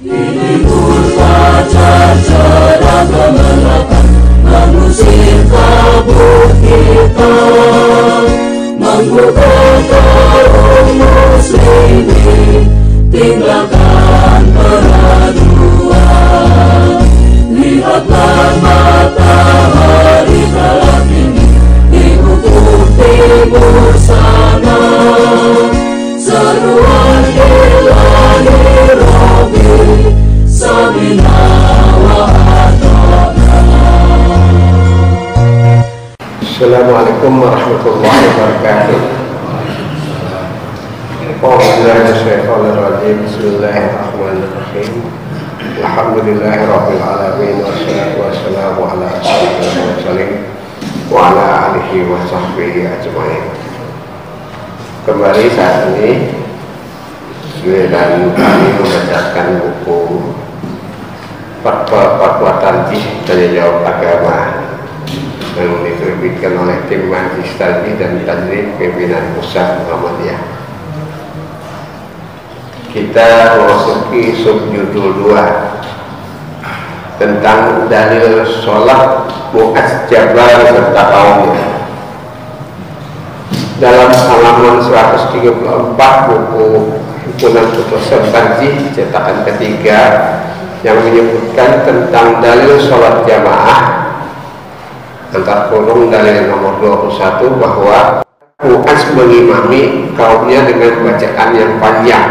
Ini berkaca cerah gemerlapan, mengusir kabut hitam, menggugah kaum muslimin, tinggalkan peraduan. Lihatlah matahari telah tinggi di ufuk timur sana, seruan ilahi Rabbi samina wa ata'na. Assalamualaikum warahmatullahi wabarakatuh. Bismillahirrahmanirrahim. Alhamdulillahirabbil alamin wassalatu wassalamu ala asyrofil mursalin wa ala alihi wa sahbihi ajmain. Kembali saat ini dan kami membacakan buku Fatwa Tanjih Tanya Jawab Agama yang diterbitkan oleh tim Majlis Tanjih dan Tadrib Pimpinan Pusat Muhammadiyah. Kita memasuki subjudul 2 tentang dalil sholat Mu'adz Jabal serta kaumnya. Dalam halaman 134 buku Himpunan Putusan Tanjih cetakan ketiga yang menyebutkan tentang dalil sholat jamaah antar kurung dalil nomor 21 bahwa Mu'adz mengimami kaumnya dengan bacaan yang panjang.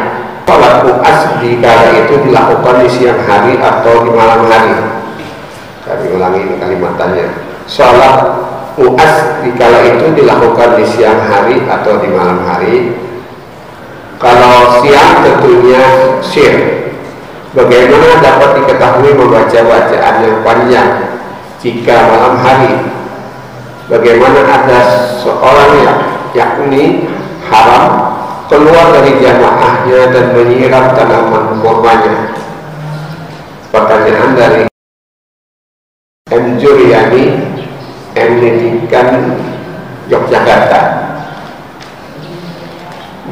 Sholat Mu'adz di kala itu dilakukan di siang hari atau di malam hari. Kami ulangi kalimatannya. Sholat Mu'adz di kala itu dilakukan di siang hari atau di malam hari. Kalau siang tentunya sir. Bagaimana dapat diketahui membaca bacaan yang panjang jika malam hari? Bagaimana ada seorang yakni haram keluar dari jamaahnya dan menyiram tanaman kurmanya? Pertanyaan dari M. Juryani, M. Pendidikan Yogyakarta.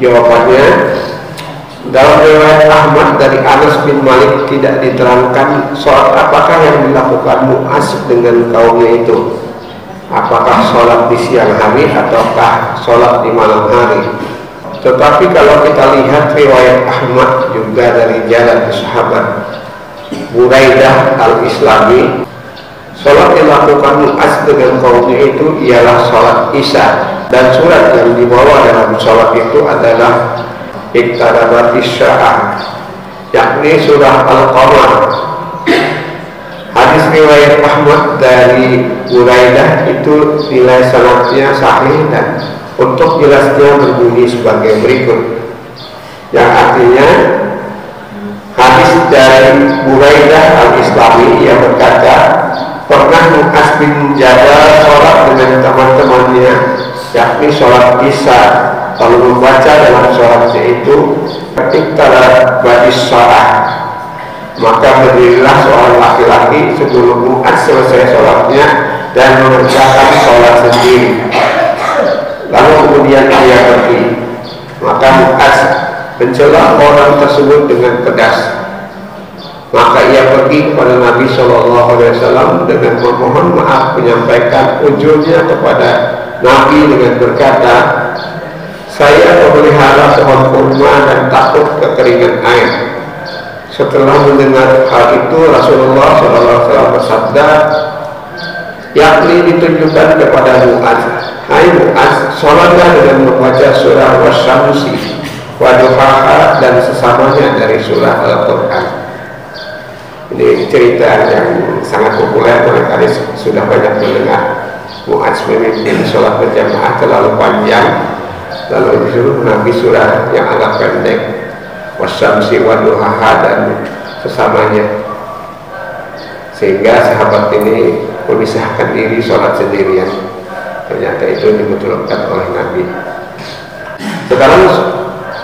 Jawabannya, dalam riwayat Ahmad dari Anas bin Malik tidak diterangkan sholat apakah yang dilakukan Mu'adz dengan kaumnya itu. Apakah sholat di siang hari ataukah sholat di malam hari. Tetapi kalau kita lihat riwayat Ahmad juga dari jalan sahabat Buraidah al-Islami, sholat yang dilakukan Mu'adz dengan kaumnya itu ialah sholat Isya, dan surat yang dibawa dalam sholat itu adalah Iqtarabatis Sya'ah, yakni surah Al-Qamar. Hadis riwayat Ahmad dari Buraidah itu nilai sanadnya sahih dan untuk jelasnya berbunyi sebagai berikut, yang artinya hadis dari Buraidah al-Islami yang berkata, pernah Mu'adz bin Jabal sholat dengan teman-temannya, yakni sholat Isya, lalu membaca dalam sholatnya itu Iqtarabatis Sya'ah, maka berdirilah seorang laki-laki sebelum Mu'adz selesai sholatnya dan mengerjakan sholat sendiri. Lalu kemudian ia pergi, maka Mu'adz mencela orang tersebut dengan pedas. Maka ia pergi kepada Nabi SAW dengan memohon maaf, menyampaikan ujurnya kepada Nabi dengan berkata, saya memelihara pohon kurma dan takut kekeringan air. Setelah mendengar hal itu, Rasulullah SAW bersabda, yakni ditunjukkan kepada Mu'adz, hai Mu'adz, sholatlah dengan membaca surah Wasyamsi, Waduhaha dan sesamanya dari surah Al-Quran. Ini cerita yang sangat populer, barangkali sudah banyak mendengar. Mu'adz memimpin sholat berjamaah terlalu panjang, lalu disuruh Nabi surah yang agak pendek, Wasyamsi, Waduhaha dan sesamanya, sehingga sahabat ini memisahkan diri sholat sendirian. Ternyata itu dibetulkan oleh Nabi. Sekarang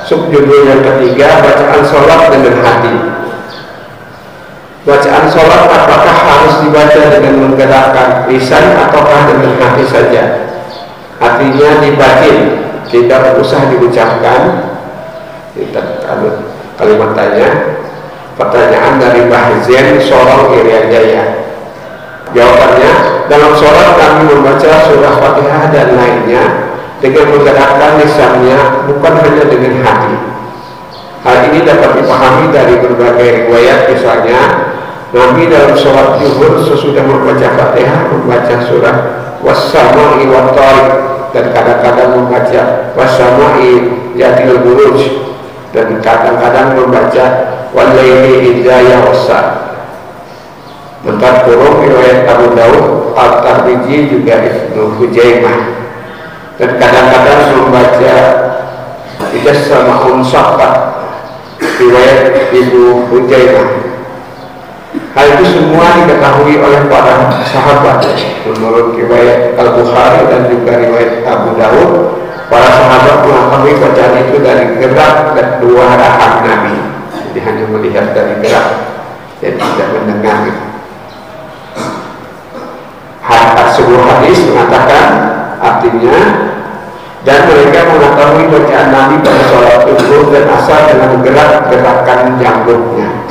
subjudul yang ketiga, bacaan sholat dengan hati. Bacaan sholat apakah harus dibaca dengan menggerakkan lisan ataukah dengan hati saja? Artinya dibatin, tidak usah diucapkan. Kita kalimat tanya, Pertanyaan dari Bahzen Sorong Irian Jaya. Jawabannya, dalam sholat kami membaca surah Fatihah dan lainnya dengan menggerakkan lisannya, bukan hanya dengan hati. Hal ini dapat dipahami dari berbagai riwayat, misalnya Nabi dalam sholat zuhur sesudah membaca Fatihah membaca surah Was-sama'i wat-thariq, dan kadang-kadang membaca Was-sama'i yatil buruj, dan kadang-kadang membaca Wal-laili idza yaghsha. Menurut kurung riwayat Abu Daud, Al-Tirmidzi juga Ibnu Hujaimah, dan kadang-kadang membaca Idas Sama'un Syaqqat riwayat Ibnu Hujaimah. Hal itu semua diketahui oleh para sahabat. Menurut riwayat Al-Bukhari dan juga riwayat Abu Daud, para sahabat mengetahui bacaan itu dari gerak dan dua rahang Nabi. Jadi hanya melihat dari gerak dan tidak mendengar. Sebuah hadis mengatakan, artinya, dan mereka mengetahui bacaan Nabi pada sholat zuhur dan asar dengan gerak-gerakan janggutnya.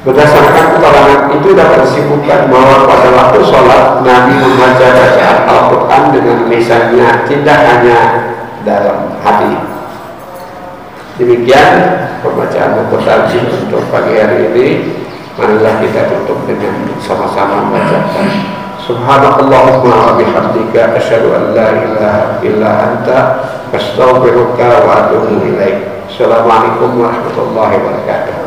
Berdasarkan keterangan itu dapat disebutkan bahwa pada waktu sholat Nabi membaca bacaan Al-Quran dengan lisannya, tidak hanya dalam hati. Demikian pembacaan buku tajwid untuk pagi hari ini. Marilah kita tutup dengan sama-sama membacakan Subhanakallahumma wa bihamdika asyhadu an la ilaha illa anta astaghfiruka wa atubu ilaik. Assalamualaikum warahmatullahi wabarakatuh.